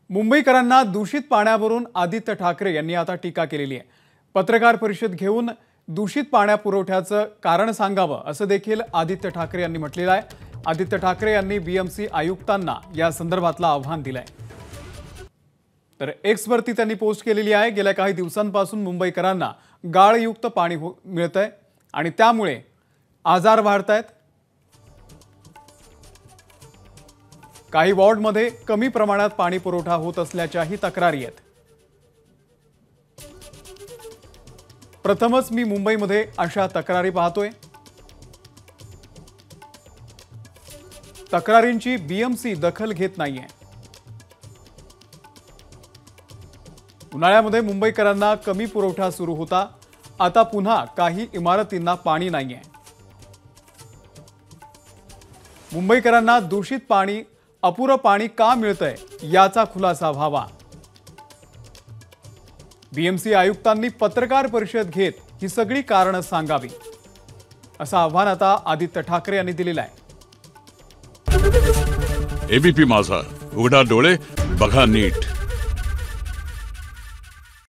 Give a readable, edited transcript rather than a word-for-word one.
मुंबईकरांना दूषित पाण्यावरून आदित्य ठाकरे यांनी आता टीका केलेली आहे। पत्रकार परिषद घेऊन दूषित पाण्यापुरवठ्याचं कारण सांगावं असं देखील आदित्य ठाकरे यांनी म्हटलेलं आहे। आदित्य ठाकरे यांनी बीएमसी आयुक्तांना या संदर्भातलं आव्हान दिलंय। तर एक्स वरती त्यांनी पोस्ट केलेली आहे। गेल्या काही दिवसांपासून मुंबईकरांना गाळयुक्त पाणी मिळतंय आणि त्यामुळे आजार वाढतायत। काही वॉर्डमध्ये कमी प्रमाणात पाणी पुरवठा होत असल्याच्याही तक्रारी आहेत। प्रथमच मी मुंबईमध्ये अशा तक्रारी पाहतोय। तक्रारींची बीएमसी दखल घेत नाहीये। उन्हाळ्यामध्ये मुंबईकरांना कमी पुरवठा सुरू होता, आता पुन्हा काही इमारतींना पाणी नाहीये। मुंबईकरांना दूषित पाणी अपुरं पाणी का मिळतंय याचा खुलासा व्हावा। बीएमसी आयुक्तांनी पत्रकार परिषद घेत ही सगळी कारणं सांगावी असं आव्हान आता आदित्य ठाकरे यांनी दिलेलं आहे। एबीपी माझा, उघडा डोळे बघा नीट।